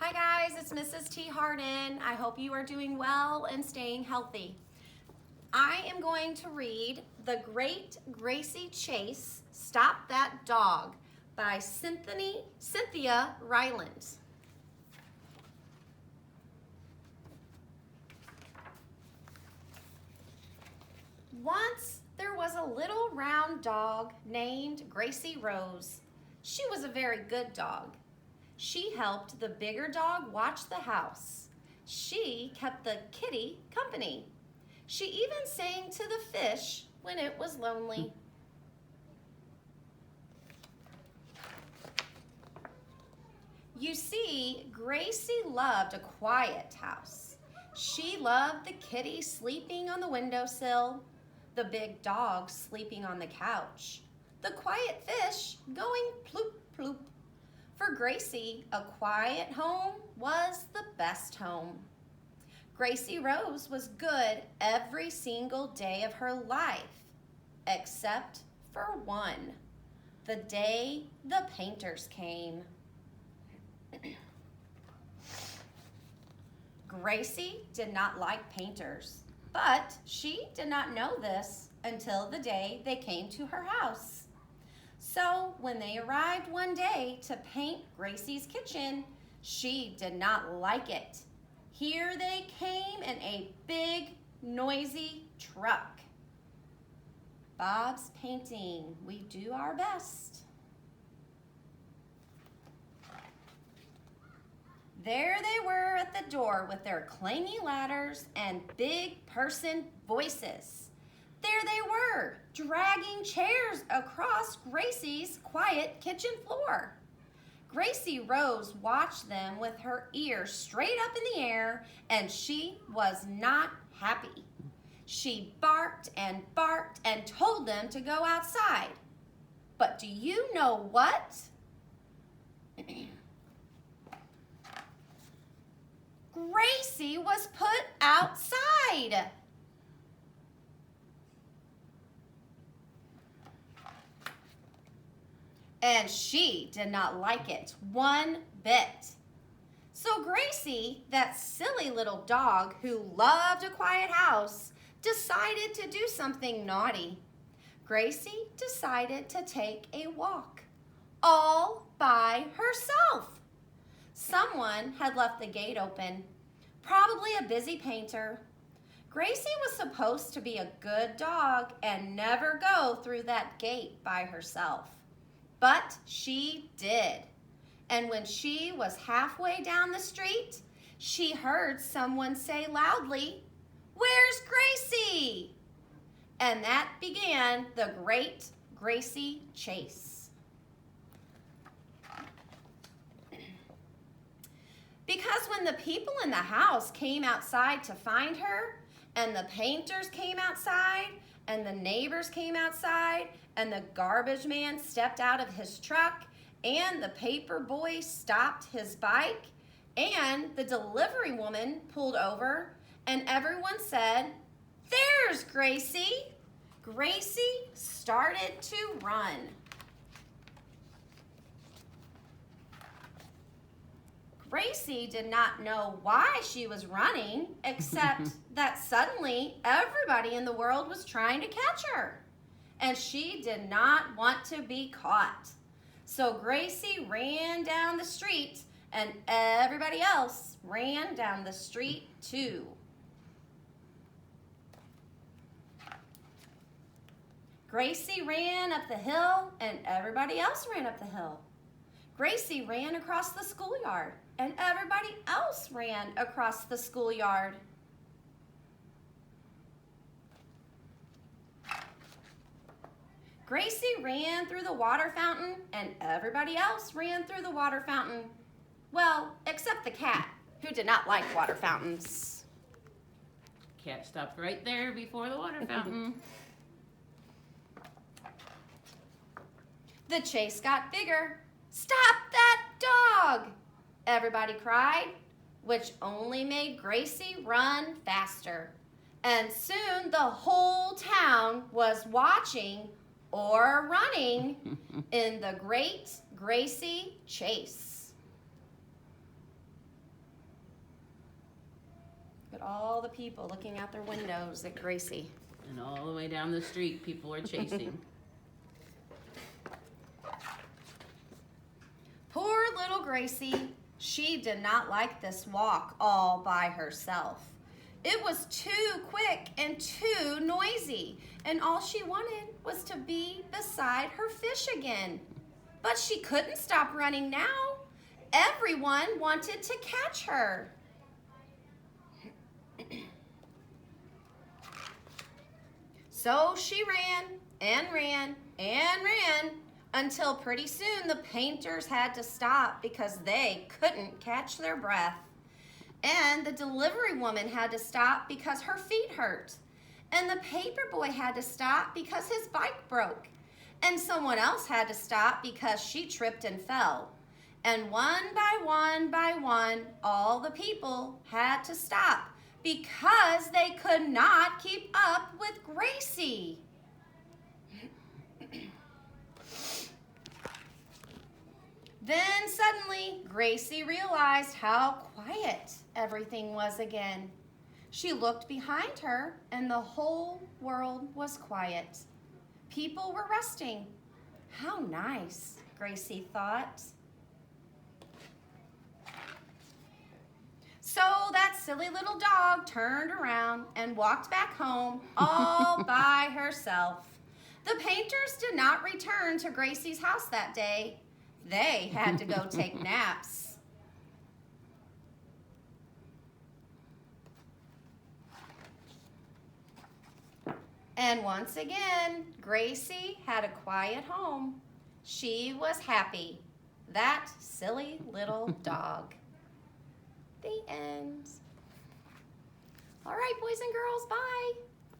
Hi guys, it's Mrs. T. Hardin. I hope you are doing well and staying healthy. I am going to read The Great Gracie Chase, Stop That Dog by Cynthia Ryland. Once there was a little round dog named Gracie Rose. She was a very good dog. She helped the bigger dog watch the house. She kept the kitty company. She even sang to the fish when it was lonely. You see, Gracie loved a quiet house. She loved the kitty sleeping on the windowsill, the big dog sleeping on the couch, the quiet fish going ploop, ploop. For Gracie, a quiet home was the best home. Gracie Rose was good every single day of her life, except for one, the day the painters came. Gracie did not like painters, but she did not know this until the day they came to her house. So when they arrived one day to paint Gracie's kitchen, she did not like it. Here they came in a big, noisy truck. Bob's painting. We do our best. There they were at the door with their clangy ladders and big person voices. There they were, dragging chairs across Gracie's quiet kitchen floor. Gracie Rose watched them with her ears straight up in the air, and she was not happy. She barked and told them to go outside. But do you know what? Gracie was put outside. And she did not like it one bit. So Gracie, that silly little dog who loved a quiet house, decided to do something naughty. Gracie decided to take a walk, all by herself. Someone had left the gate open, probably a busy painter. Gracie was supposed to be a good dog and never go through that gate by herself. But she did. And when she was halfway down the street, she heard someone say loudly, "Where's Gracie?" And that began the Great Gracie Chase. Because when the people in the house came outside to find her, and the painters came outside, and the neighbors came outside, and the garbage man stepped out of his truck, and the paper boy stopped his bike, and the delivery woman pulled over, and everyone said, "There's Gracie!" Gracie started to run. Gracie did not know why she was running, except that suddenly everybody in the world was trying to catch her. And she did not want to be caught. So Gracie ran down the street, and everybody else ran down the street too. Gracie ran up the hill, and everybody else ran up the hill. Gracie ran across the schoolyard, and everybody else ran across the schoolyard. Gracie ran through the water fountain, and everybody else ran through the water fountain. Well, except the cat, who did not like water fountains. Cat stopped right there before the water fountain. The chase got bigger. "Stop that dog!" everybody cried, which only made Gracie run faster. And soon the whole town was watching or running in the Great Gracie Chase. Look at all the people looking out their windows at Gracie. And all the way down the street, people are chasing. Poor little Gracie. She did not like this walk all by herself. It was too quick and too noisy, and all she wanted was to be beside her fish again. But she couldn't stop running now. Everyone wanted to catch her. So she ran and ran and ran until pretty soon the painters had to stop because they couldn't catch their breath. And the delivery woman had to stop because her feet hurt. And the paper boy had to stop because his bike broke. And someone else had to stop because she tripped and fell. And one by one, all the people had to stop because they could not keep up with Gracie. Then suddenly, Gracie realized how quiet everything was again. She looked behind her, and the whole world was quiet. People were resting. How nice, Gracie thought. So that silly little dog turned around and walked back home all by herself. The painters did not return to Gracie's house that day. They had to go take naps. And once again, Gracie had a quiet home. She was happy. That silly little dog. The end. All right, boys and girls, bye.